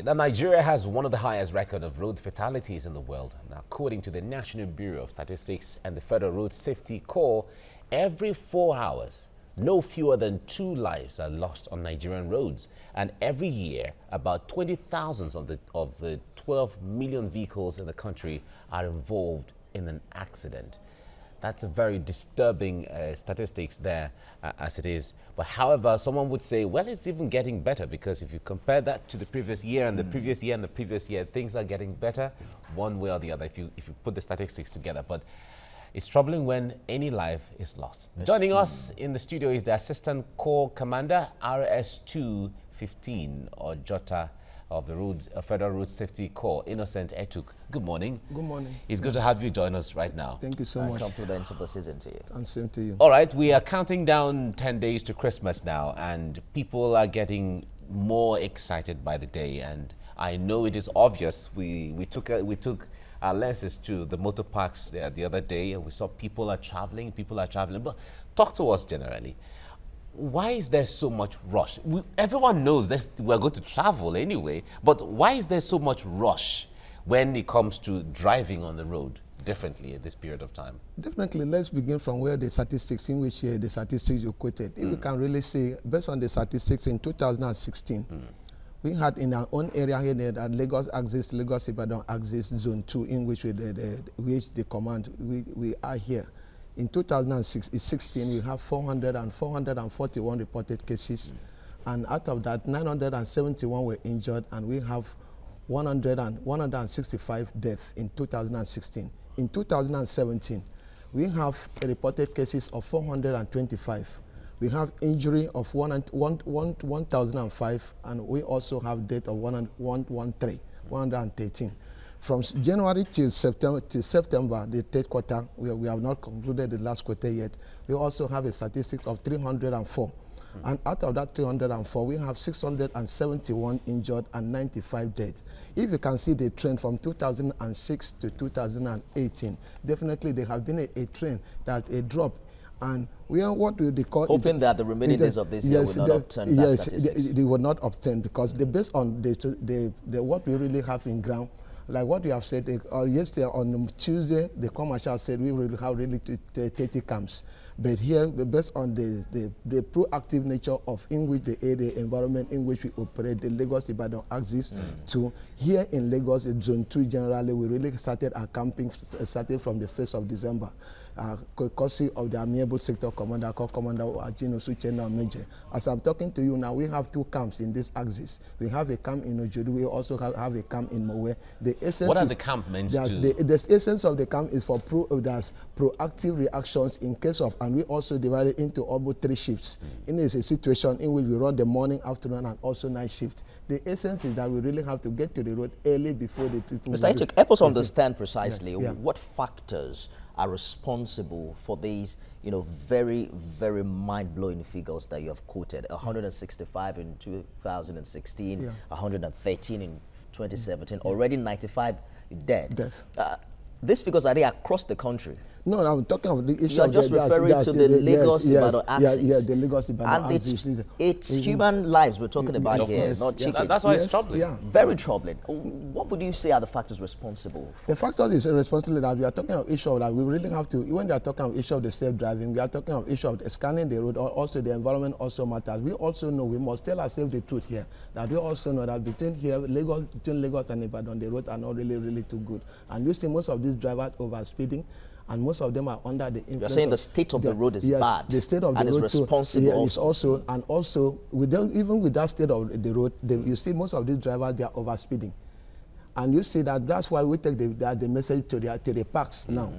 Now, Nigeria has one of the highest record of road fatalities in the world. Now, according to the National Bureau of Statistics and the Federal Road Safety Corps, every 4 hours, no fewer than 2 lives are lost on Nigerian roads. And every year, about 20,000 of the 12 million vehicles in the country are involved in an accident. That's a very disturbing statistics there as it is. But however, someone would say, well, it's even getting better, because if you compare that to the previous year and the previous year and the previous year, things are getting better one way or the other if you put the statistics together. But it's troubling when any life is lost. Yes. Joining us in the studio is the Assistant Corps Commander, RS-215, or Jota, of the Federal Road Safety Corps, Innocent Etuk. Good morning. Good morning. It's good to have you join us right now. Thank you so much. Compliments of the season to you. And same to you. All right, we are counting down 10 days to Christmas now, and people are getting more excited by the day. And I know it is obvious. We took our lenses to the motor parks there the other day, and we saw people are traveling. But talk to us generally. Why is there so much rush? Everyone knows this, we're going to travel anyway, but why is there so much rush when it comes to driving on the road differently at this period of time? Definitely, let's begin from where the statistics, in which the statistics you quoted. If we can really say, based on the statistics in 2016, we had in our own area here that Lagos axis, Lagos-Ibadan axis zone 2, in which the command, we are here. In 2016, we have 441 reported cases, and out of that, 971 were injured, and we have 165 deaths in 2016. In 2017, we have reported cases of 425. We have injury of 1,005, and we also have death of 113. From January till September, the third quarter, we have not concluded the last quarter yet. We also have a statistic of 304. And out of that 304, we have 671 injured and 95 dead. If you can see the trend from 2006 to 2018, definitely there has been a trend, that a drop. And we are what we call hoping that the remaining days of this year will not obtain that statistics. They will not obtain, because based on what we really have in ground. Like what we have said, yesterday on Tuesday, the commercial said we will have really 30 camps. But here, based on the proactive nature of in which the environment in which we operate, the Lagos-Ibadan axis, to here in Lagos, Zone 2 generally, we really started our camping, started from the 1st of December. Courtesy of the amiable sector commander, called Commander Ajino Suchena Meje. As I'm talking to you now, we have 2 camps in this axis. We have a camp in Ojodu, we also have a camp in Mowe. What are the camp meant to do? The essence of the camp is for proactive reactions in case of, and we also divide it into almost 3 shifts. In a situation in which we run the morning, afternoon, and also night shift. The essence is that we really have to get to the road early before the people. Mr. Etuk, help us understand precisely what factors are responsible for these, very, very mind-blowing figures that you have quoted. 165 in 2016, 113 in 2017, already 95 dead. These figures, are they across the country? No, I'm talking of the issue. You're just referring to the Lagos-Ibadan axis. Yeah, the Lagos-Ibadan axis. And it's human lives we're talking about here, not chickens. That's why it's troubling. Very troubling. What would you say are the factors responsible for the factors is responsible that we are talking of issue that we really have to, when we are talking of issue of the safe driving, we are talking of issue of scanning the road, or also the environment also matters. We also know, we must tell ourselves the truth here, that we also know that between Lagos and Ibadan, the roads are not really too good. And you see most of these drivers overspeeding, and most of them are under the influence. You're saying the state of the road is bad. The state of the road is responsible. Is also, and also even with that state of the road, you see most of these drivers, they are overspeeding, and you see that's why we take the message to the parks now.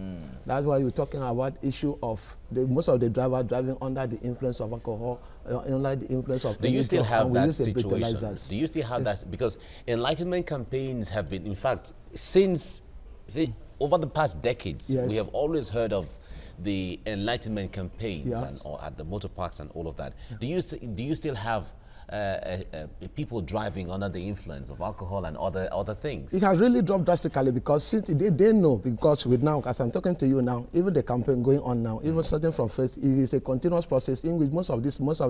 That's why you're talking about issue of most of the drivers driving under the influence of alcohol, under the influence of. Do you still have that situation? Do you still have that? Because enlightenment campaigns have been, in fact, since. Over the past decades, we have always heard of the enlightenment campaigns and, or at the motor parks and all of that. Do you still have people driving under the influence of alcohol and other things? It has really dropped drastically because since they know, because with now, as I'm talking to you now, even the campaign going on now, even starting from first, it is a continuous process in which most of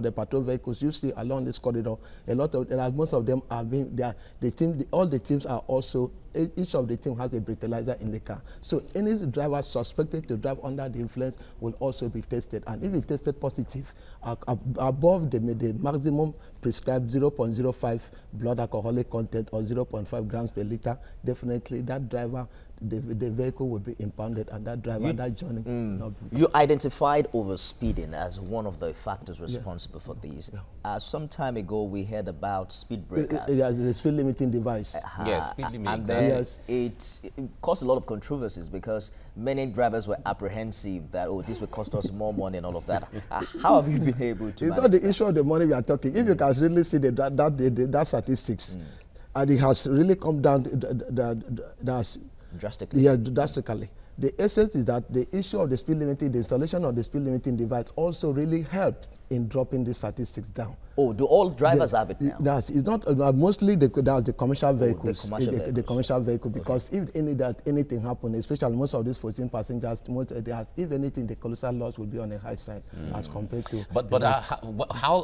the patrol vehicles you see along this corridor, most of them are being, all the teams are also, each of the team has a breathalyzer in the car. So any driver suspected to drive under the influence will also be tested. And if it's tested positive, above the maximum prescribed 0.05 blood alcoholic content or 0.5 grams per liter, definitely that driver, the vehicle will be impounded, and that driver, that journey. You identified overspeeding as one of the factors responsible for these. Some time ago, we heard about speed breakers. The speed limiting device. Yes, speed limit. And then it caused a lot of controversies because many drivers were apprehensive that, oh, this will cost us more money and all of that. How have you been able to It's not the issue of the money we are talking. If you can really see that statistics, and it has really come down drastically. Yeah, drastically. The essence is that the issue of the speed limiting, the installation of the speed limiting device also really helped in dropping the statistics down. Oh, do all drivers have it now? It's not mostly the commercial vehicles. The commercial vehicle, because if anything happens, especially most of these 14 passengers, if anything, the colossal loss will be on the high side as compared to. But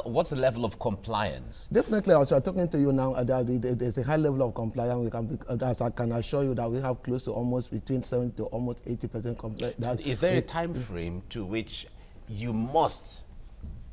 what's the level of compliance? Definitely, as I'm talking to you now, there's a high level of compliance. As I can assure you that we have close to almost between 70 to almost 80% compliance. Is there a time frame to which you must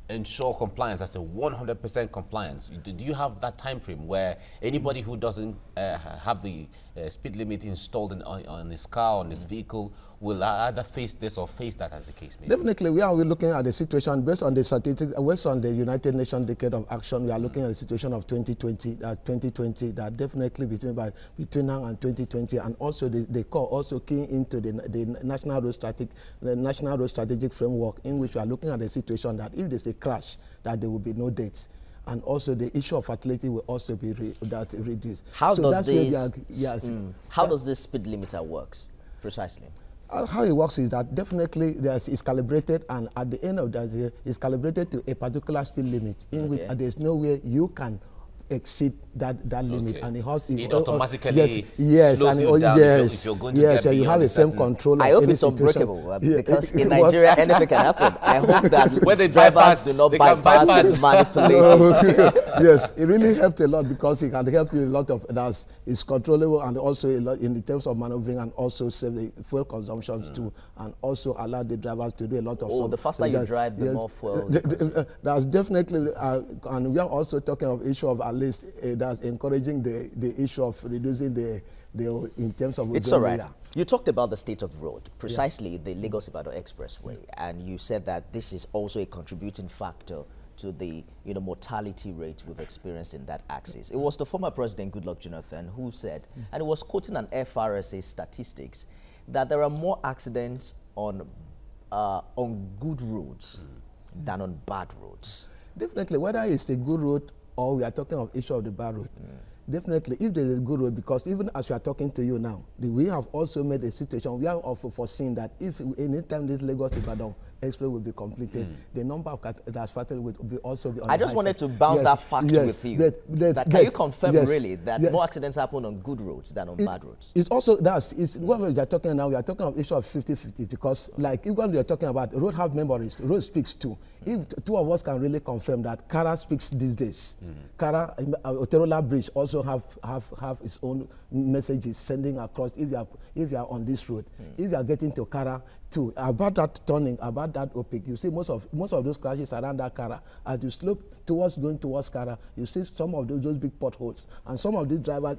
ensure compliance as a 100% compliance? Do you have that time frame where anybody who doesn't have the speed limit installed on his car, on his vehicle, will either face this or face that, as the case may be? Definitely, we are looking at the situation based on the statistics, based on the United Nations Decade of Action. We are looking at the situation of 2020. That definitely between now and 2020, and also the core also keying into the National Road Strategic Framework, in which we are looking at the situation that if there's a crash, that there will be no deaths. And also the issue of fatality will also be reduced. How does this speed limiter works precisely? How it works is that definitely it's calibrated, and at the end of that, it's calibrated to a particular speed limit in which there's no way you can exceed that limit, and it automatically slows you down if you're going to get you have a firm control. I hope it's unbreakable because in Nigeria anything can happen. I hope that when the drivers do not bypass and manipulate. Yes, it really helped a lot because it can help you a lot of that. It's controllable, and also a lot in terms of maneuvering, and also save the fuel consumptions too, and also allow the drivers to do a lot of. The faster you drive, the more fuel. That's definitely, and we are also talking of issue of at least that's encouraging the issue of reducing the in terms of. It's all right. You talked about the state of road, precisely the Lagos-Ibadan Expressway, and you said that this is also a contributing factor to the mortality rate we've experienced in that axis. It was the former President Goodluck Jonathan who said, and he was quoting an FRSA statistics, that there are more accidents on good roads than on bad roads. Definitely, whether it's a good road or we are talking of issue of the bad road. Definitely, if there is a good road, because even as we are talking to you now, we have also made a situation, we are also foreseeing that if anytime this Lagos-Ibadan Express will be completed, the number of that's fatal will also be on I just wanted to bounce that fact with you. Can you confirm really that more accidents happen on good roads than on bad roads? It's also, what we are talking now, we are talking of issue of 50-50, because like when we are talking about road have memories, road speaks too. If two of us can really confirm that Kara speaks these days, Kara, Oterola Bridge also have its own messages sending across if you are on this road. If you are getting to Kara too, about that turning, about that OPIC, you see most of those crashes around that Kara. As you slope going towards Kara, you see some of those big potholes, and some of these drivers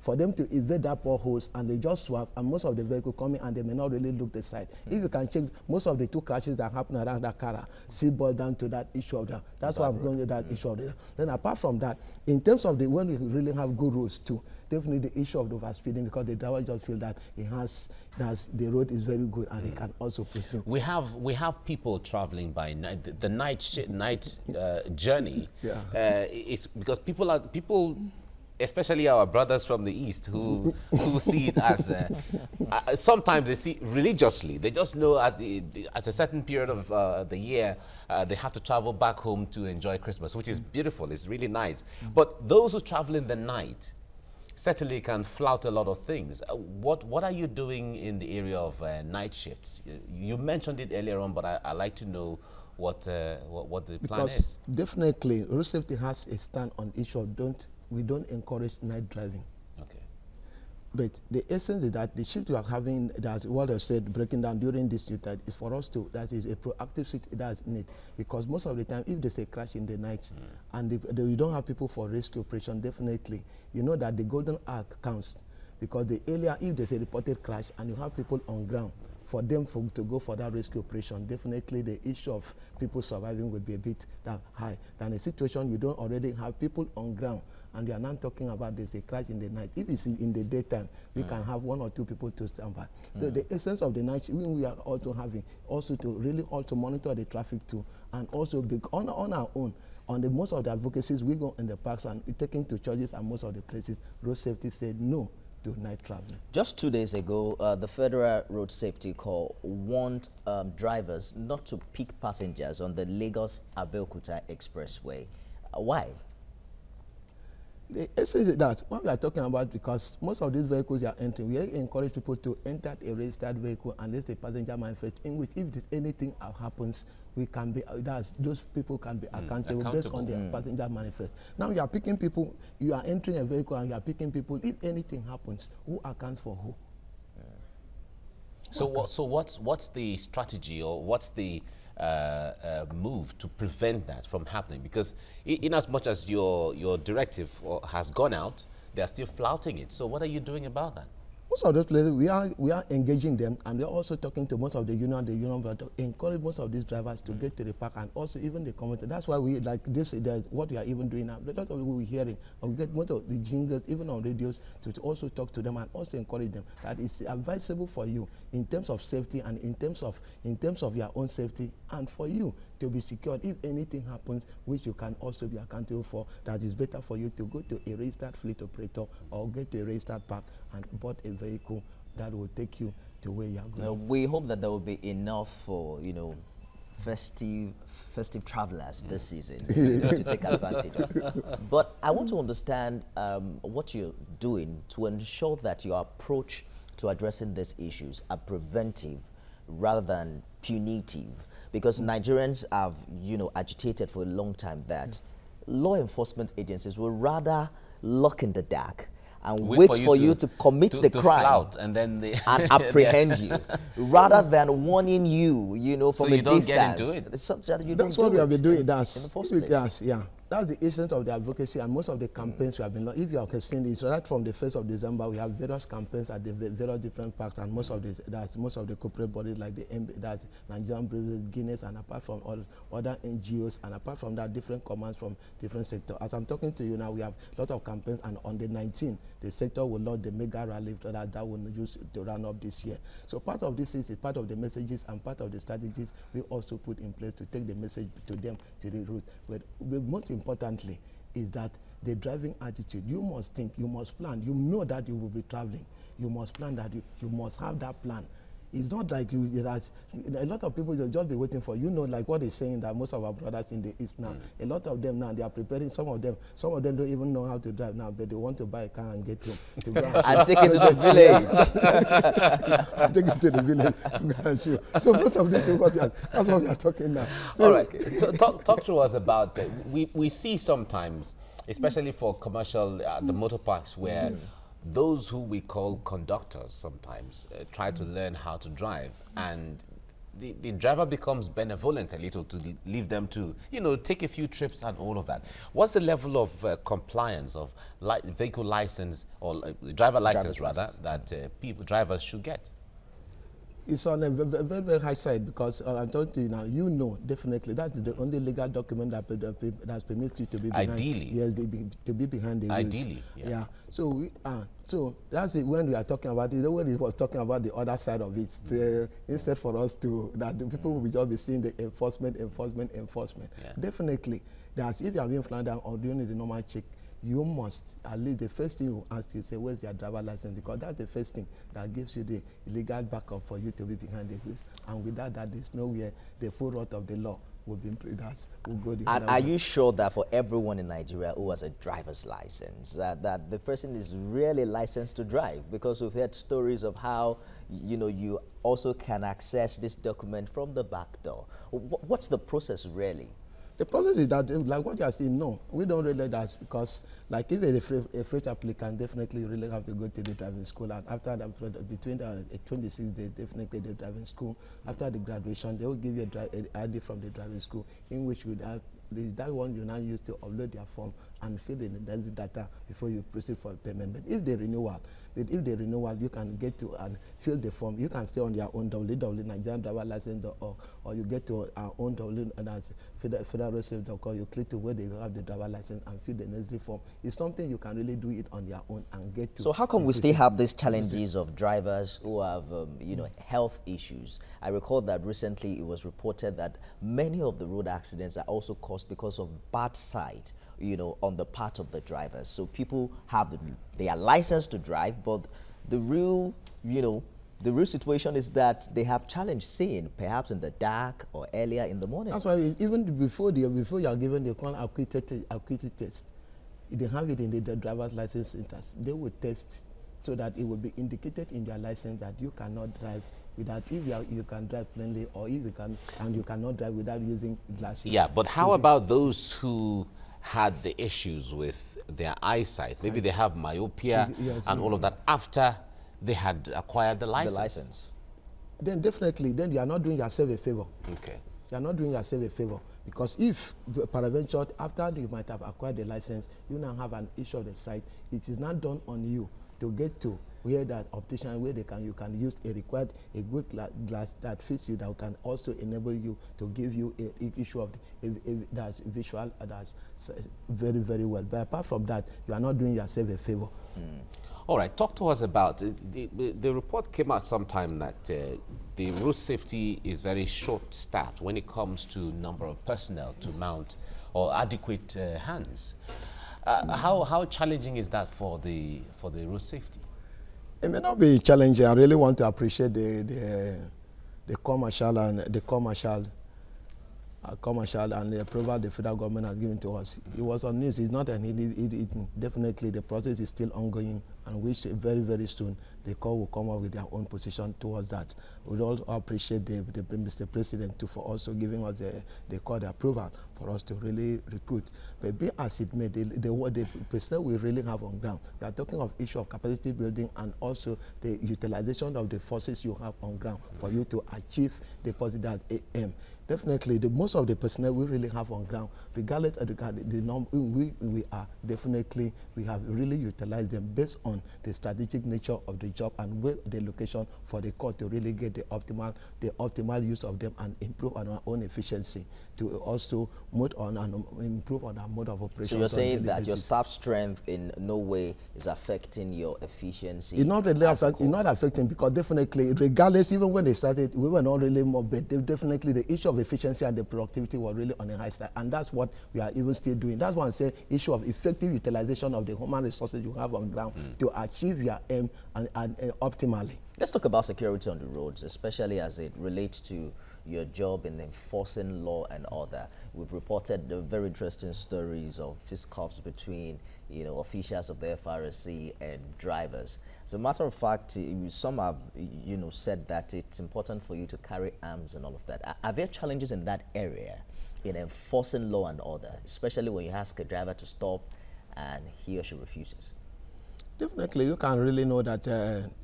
for them to evade that potholes, and they just swap, and most of the vehicle coming, and they may not really look the side. If you can check most of the two crashes that happen around that Kara, see boil down to that issue of that. That's why I'm going to that issue of that. Then apart from that, in terms of when we really have good roads too, definitely the issue of the overspeeding, because the driver just feel that the road is very good and he can also pursue. We have people traveling by night. The night journey is because people especially our brothers from the East who see it as, sometimes they see religiously. They just know at a certain period of the year, they have to travel back home to enjoy Christmas, which is beautiful. It's really nice. But those who travel in the night certainly can flout a lot of things. What are you doing in the area of night shifts? You mentioned it earlier on, but I'd like to know what the plan is. Because definitely, road safety has a stand on issue of we don't encourage night driving. Okay. But the essence is that the shift we are having, that what I said, breaking down during this Yuletide, is for us to, that is a proactive shift that's needed. Because most of the time, if there's a crash in the night, and if you don't have people for rescue operation, definitely, you know that the golden arc counts. Because the earlier, if there's a reported crash and you have people on ground, for them to go for that rescue operation, definitely the issue of people surviving will be a bit that high. Than a situation you don't already have people on ground, and you are not talking about there's a crash in the night. If it's in the daytime, we can have 1 or 2 people to stand by. The essence of the night, we are also having, also to really also monitor the traffic too, and also be on our own. On the most of the advocacies, we go in the parks and taking to churches and most of the places, road safety said no to night traveling. Just 2 days ago, the Federal Road Safety Corps warned drivers not to pick passengers on the Lagos-Abeokuta Expressway. Why? The essence is that what we are talking about, because most of these vehicles are entering, we encourage people to enter a registered vehicle unless the passenger manifest, in which if anything happens, we can be, those people can be accountable based on their passenger manifest. Now you are picking people, you are entering a vehicle and you are picking people. If anything happens, who accounts for who? So what's the strategy, or what's the move to prevent that from happening? Because in as much as your directive has gone out, they're still flouting it. So what are you doing about that? Most of those places, we are engaging them, and we're also talking to most of the union to encourage most of these drivers to get to the park, and also even the community. That's why we like this. What we are even doing now. A lot of people we're hearing, and we get most of the jingles, even on radios, to also talk to them and also encourage them that it's advisable for you in terms of safety and in terms of your own safety, and for you to be secured if anything happens, which you can also be accountable for. That is better for you to go to a registered fleet operator or get to a registered park and board a vehicle that will take you to where you are going. Now, we hope that there will be enough for, festive travelers this season to take advantage of. But I want to understand what you're doing to ensure that your approach to addressing these issues are preventive rather than punitive. Because Nigerians have, agitated for a long time that law enforcement agencies will rather lock in the dark and wait for you to commit the crime and then and apprehend you, rather than warning you, from a distance. Get into it. That's what we have been doing. That's the essence of the advocacy, and most of the campaigns we have been. If you have seen this, right from the 1st of December, we have various campaigns at the various different parks, and most of the corporate bodies like that's Nigerian Breweries, Guinness, and apart from all other NGOs, and apart from that, different commands from different sectors. As I'm talking to you now, we have a lot of campaigns, and on the 19th, the sector will launch the mega rally that will use to run up this year. So part of this is part of the messages and part of the strategies we also put in place to take the message to them to the route. But most importantly is that the driving attitude. You must think, you must plan. You know that you will be traveling. You must plan that. You must have that plan. It's not like a lot of people will just be waiting for, like what they're saying, that most of our brothers in the East now, a lot of them now, they are preparing, some of them don't even know how to drive now, but they want to buy a car and get to go and take it to the village. And take it to the village to go and show. So most of this is that's what we are talking now. So all right, talk to us about, we see sometimes, especially for commercial, the motor parks, where those who we call conductors sometimes try to learn how to drive, and the driver becomes benevolent a little to leave them to, take a few trips and all of that. What's the level of compliance of vehicle license, or driver license rather, that drivers should get? It's on a very, very high side, because I'm telling you now, definitely that's the only legal document that permits you to be behind. Ideally. Yes, to be behind the wheels. Ideally, yeah. So so that's it. When we are talking about it, when he was talking about the other side of it, instead for us that the people will just be seeing the enforcement. Yeah. Definitely, that if you are being flagged down or doing the normal check, you must, at least the first thing you ask you, say, where's your driver license? Because that's the first thing that gives you the legal backup for you to be behind the wheels. And without that, there's nowhere the full wrath of the law will be will go the And other are way. you sure that for everyone in Nigeria who has a driver's license, that the person is really licensed to drive? Because we've heard stories of how, you know, you also can access this document from the back door. What's the process really? The process is that, like what you are saying, no, we don't really that, because like if a fresh applicant, definitely really have to go to the driving school, and after that, between the 26 days, definitely the driving school. After the graduation, they will give you a ID from the driving school, in which you have that one you now use to upload your form and fill in the data before you proceed for payment. But if the renewal, you can get to and fill the form. You can stay on your own www.nigeriandriverlicense.org, or you get to our own federal.com. You click to where they have the driver license and fill the necessary form. It's something you can really do it on your own and get to. So how come we still have these challenges of drivers who have, you know, health issues? I recall that recently it was reported that many of the road accidents are also caused because of bad sight, you know, on the part of the drivers. So people have they are licensed to drive, but the real, you know, the real situation is that they have challenge seeing, perhaps in the dark or earlier in the morning. That's why even before you are given the acuity test, they have it in the driver's license centers. They will test so that it will be indicated in their license that you cannot drive without, if you can drive plainly, or if you can, and you cannot drive without using glasses. Yeah, but how about those who had the issues with their eyesight? Maybe they have myopia and all of that after they had acquired the license. Then definitely, then you are not doing yourself a favor. Okay. You are not doing yourself a favor, because if peradventure after you might have acquired the license, you now have an issue of the sight, it is not done on you to get to where that optician, where you can use a good glass that fits you, that can also enable you to give you a issue of that's visual, that's very, very well. But apart from that, you are not doing yourself a favor. All right, talk to us about the report came out sometime that the road safety is very short-staffed when it comes to number of personnel to mount or adequate hands. How challenging is that for the road safety? It may not be challenging. I really want to appreciate the commercial and the commercial and the approval the federal government has given to us. It was on news. It's not an definitely the process is still ongoing, and which very, very soon the Corps will come up with their own position towards that. We also appreciate Mr. President for also giving us the Corps the approval for us to really recruit. But be as it may, the personnel we really have on ground, we are talking of issue of capacity building and also the utilization of the forces you have on ground for you to achieve the positive aim. Definitely, most of the personnel we really have on ground, regardless of the number we are, definitely we have really utilized them based on the strategic nature of the job and where the location for the Corps to really get the optimal use of them and improve on our own efficiency, to also improve on our mode of operation. So you're saying that your staff strength in no way is affecting your efficiency? It's not really affecting, because definitely, regardless, even when they started, we were not really more, but definitely the issue of efficiency and the productivity were really on a high side, and that's what we are even still doing. That's why I say issue of effective utilization of the human resources you have on ground to achieve your aim and optimally. Let's talk about security on the roads, especially as it relates to your job in enforcing law and order. We've reported the very interesting stories of fisticuffs between, you know, officials of the FRSC and drivers. As a matter of fact, some have, you know, said that it's important for you to carry arms and all of that. Are there challenges in that area in enforcing law and order, especially when you ask a driver to stop and he or she refuses? Definitely, you can really know that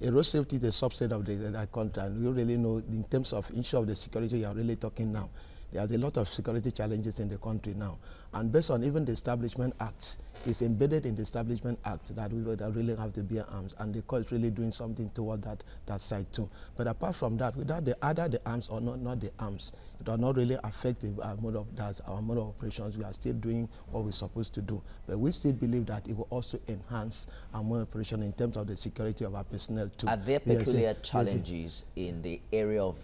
road safety is a subset of the country, and you really know in terms of issue of the security you are really talking now. There's a lot of security challenges in the country now, and based on even the Establishment Act, it's embedded in the Establishment Act that we would really have to bear arms, and the Corps is really doing something toward that side too. But apart from that, without either the arms or not the arms, it does not really affect our mode of operations. We are still doing what we're supposed to do, but we still believe that it will also enhance our mode of operation in terms of the security of our personnel too. Are there peculiar challenges in the area of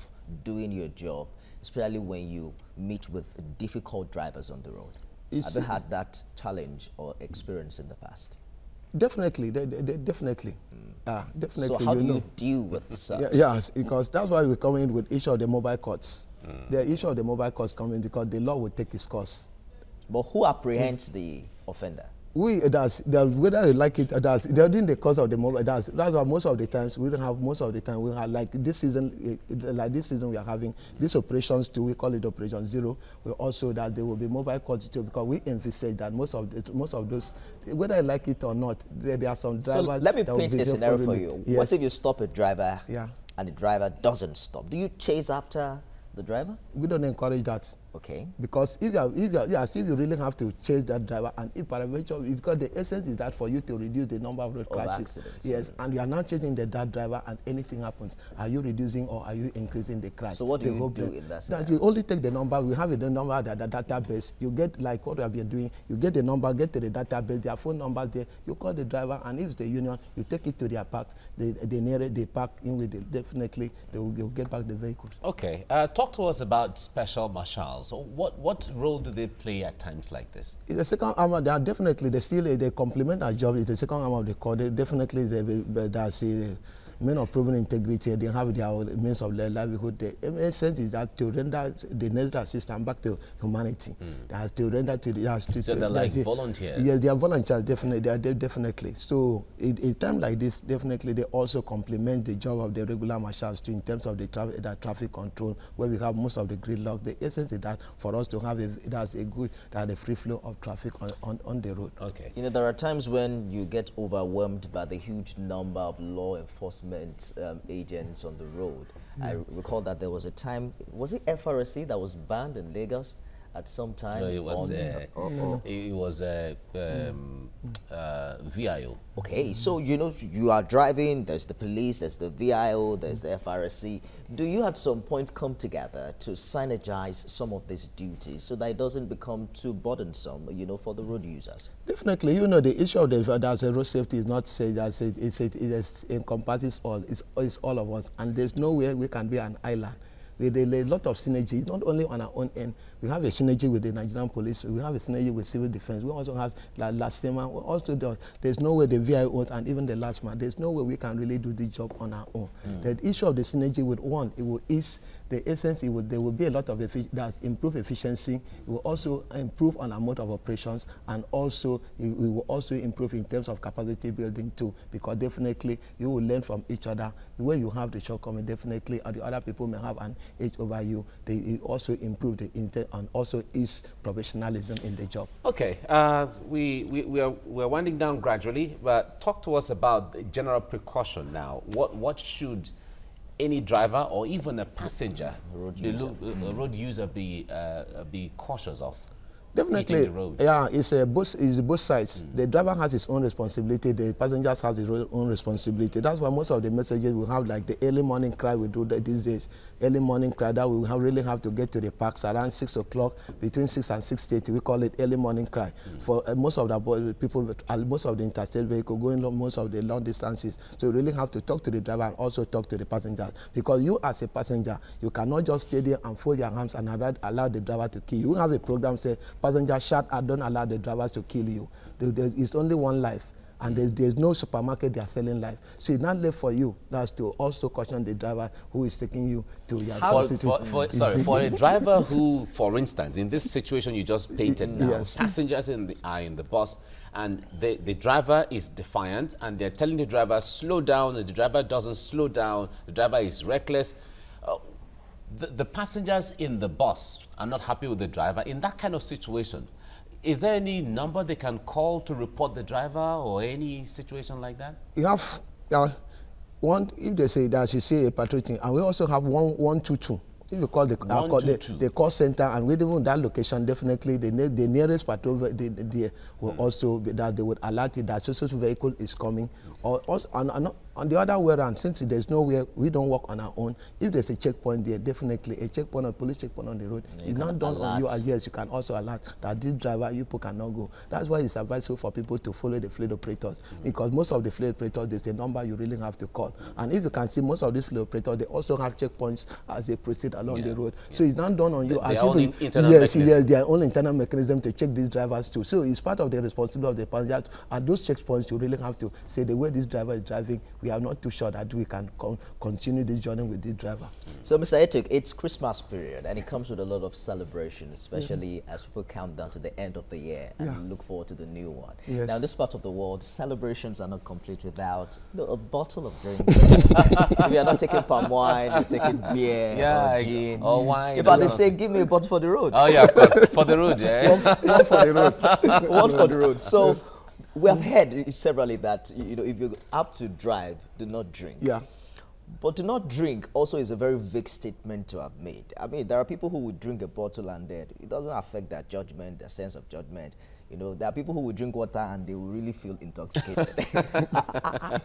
doing your job, especially when you meet with difficult drivers on the road? Have you had that challenge or experience in the past? Definitely, definitely. Definitely. So how do you deal with such? Yes, because that's why we come in with issue of the mobile courts. The issue of the mobile courts come in because the law will take its course. But who apprehends the offender? Whether they like it or does, they're doing the cause of the mobile. That's why most of the times we don't have. Most of the time we have, like this season, we are having these operations too. We call it Operation Zero. We also that there will be mobile courts too, because we envisage that most of those, whether I like it or not, there are some drivers. So let me paint a scenario for you. Yes. What if you stop a driver? Yeah. And the driver doesn't stop? Do you chase after the driver? We don't encourage that. Okay. Because if you really have to chase that driver, and if paraventure, because the essence is that for you to reduce the number of road crashes. Yes, and you are not chasing that driver, and anything happens, are you reducing or are you increasing the crash? So what do you do in that scenario? That you only take the number. We have the number at the database. You get, like what we have been doing. You get the number, get to the database. Their phone number there. You call the driver, and if it's the union, you take it to their park. They park in with it. Definitely, they will get back the vehicle. Okay. Talk to us about special marshals. So what role do they play at times like this? It's the second arm. They are definitely they complement our job. It's the second arm of the court. They definitely that's a means of proving integrity. They have their means of their livelihood. The essence is that to render the necessary assistance back to humanity. They have to render to the so they're like volunteers. Yes, they are volunteers. Definitely, they are definitely. So in a time like this, definitely they also complement the job of the regular marshals too, in terms of the traffic control, where we have most of the gridlock. The essence is that for us to have a free flow of traffic on the road. Okay. You know, there are times when you get overwhelmed by the huge number of law enforcement agents on the road. I recall that there was a time, was it FRSC that was banned in Lagos at some time? No, it was VIO. Okay, so you know, you are driving, there's the police, there's the VIO, there's the FRSC. Do you at some point come together to synergize some of these duties so that it doesn't become too burdensome, you know, for the road users? Definitely, you know, the issue of the road safety is not said that it encompasses all. It's all of us, and there's no way we can be an island. There's a lot of synergy, not only on our own end. We have a synergy with the Nigerian police. We have a synergy with civil defense. We also have Lastema. Also, there's no way the VIOs and even the last man, there's no way we can really do the job on our own. The issue of the synergy with one, it will ease the essence. There will be a lot of improve efficiency. It will also improve on our mode of operations, and also it will also improve in terms of capacity building too. Because definitely you will learn from each other. The way you have the shortcoming, definitely, and the other people may have an edge over you. They also improve the intent and also is professionalism in the job. Okay, we're winding down gradually, but talk to us about the general precaution now. What should any driver or even a passenger, road user be cautious of? Definitely, yeah, it's both sides. The driver has his own responsibility, the passengers has his own responsibility. That's why most of the messages we have, like the early morning cry we do these days. Early morning cry that we really have to get to the parks around 6 o'clock, between 6 and 6:30. We call it early morning cry. For most of the people, most of the interstate vehicle going long, most of the long distances. So you really have to talk to the driver and also talk to the passengers. Because you as a passenger, you cannot just stay there and fold your arms and allow the driver to kill you. We have a program say, passenger shut and don't allow the drivers to kill you. It's only one life. And there's no supermarket they are selling life. So it's not left for you. That's to also caution the driver who is taking you to your for a driver who, for instance, in this situation you just painted now, passengers are in the bus, and the driver is defiant, and they're telling the driver, slow down, and the driver doesn't slow down, the driver is reckless. The passengers in the bus are not happy with the driver. In that kind of situation, is there any number they can call to report the driver or any situation like that? You have one, if they say that, you say a patrolling, and we also have 122. If you call the call center, and within that location, definitely the nearest patrol will also be that they would alert it that social vehicle is coming. Or also, On the other way around, since there's nowhere, we don't work on our own. If there's a checkpoint there, definitely a checkpoint, a police checkpoint on the road, it's not done on you. Yes, you can also alert that this driver, you people cannot go. That's why it's advisable for people to follow the fleet operators, because most of the fleet operators, there's a number you really have to call. And if you can see, most of these fleet operators, they also have checkpoints as they proceed along the road. So it's not done on you. Their own internal mechanism. Yes, their own internal mechanism to check these drivers too. So it's part of the responsibility of the passenger. At those checkpoints, you really have to say the way this driver is driving, we are not too sure that we can continue this journey with this driver. So, Mr. Etuk, it's Christmas period, and it comes with a lot of celebration, especially as people count down to the end of the year and look forward to the new one. Yes. Now, in this part of the world, celebrations are not complete without a bottle of drink. We are not taking palm wine, we're taking beer or gin. Or wine. If they say, give me a bottle for the road. Oh, yeah, of course, for the road, yeah. One for the road. One for the road. So, we have heard severally that, if you have to drive, do not drink. Yeah. But do not drink also is a very vague statement to have made. I mean, there are people who would drink a bottle and it doesn't affect their judgment, their sense of judgment. There are people who would drink water and they will really feel intoxicated.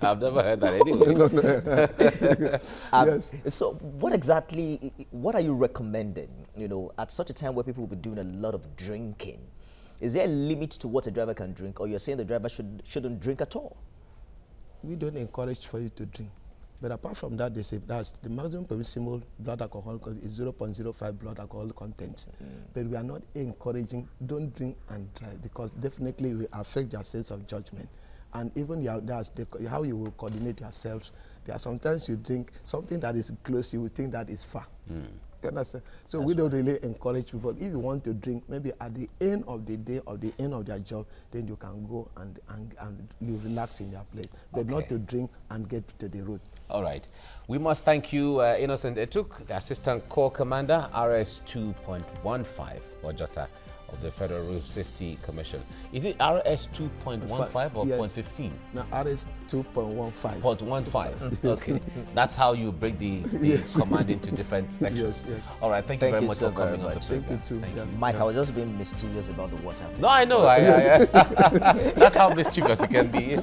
I've never heard that anyway. Yes. So what are you recommending, at such a time where people will be doing a lot of drinking? Is there a limit to what a driver can drink, or you're saying the driver shouldn't drink at all? We don't encourage for you to drink. But apart from that, they say that's the maximum permissible blood alcohol is 0.05 blood alcohol content. But we are not encouraging, don't drink and drive, because definitely it will affect your sense of judgment. And even how you will coordinate yourselves. There are sometimes you drink something that is close, you will think that is far. You understand? So we don't really encourage people. If you want to drink, maybe at the end of the day or the end of their job, then you can go and you relax in your place. But not to drink and get to the road. All right. We must thank you, Innocent Etuk, the Assistant Corps Commander, RS 2.15, or Jota, of the Federal Road Safety Commission. Is it RS 2.15 or yes. 0.15? No, RS 2.15. 0.15. Okay. That's how you break the command into different sections. Yes. All right. Thank you very much so for coming on the Thank program. you too. Thank you. Mike, I was just being mischievous about the water. No, I know. That's how mischievous it can be.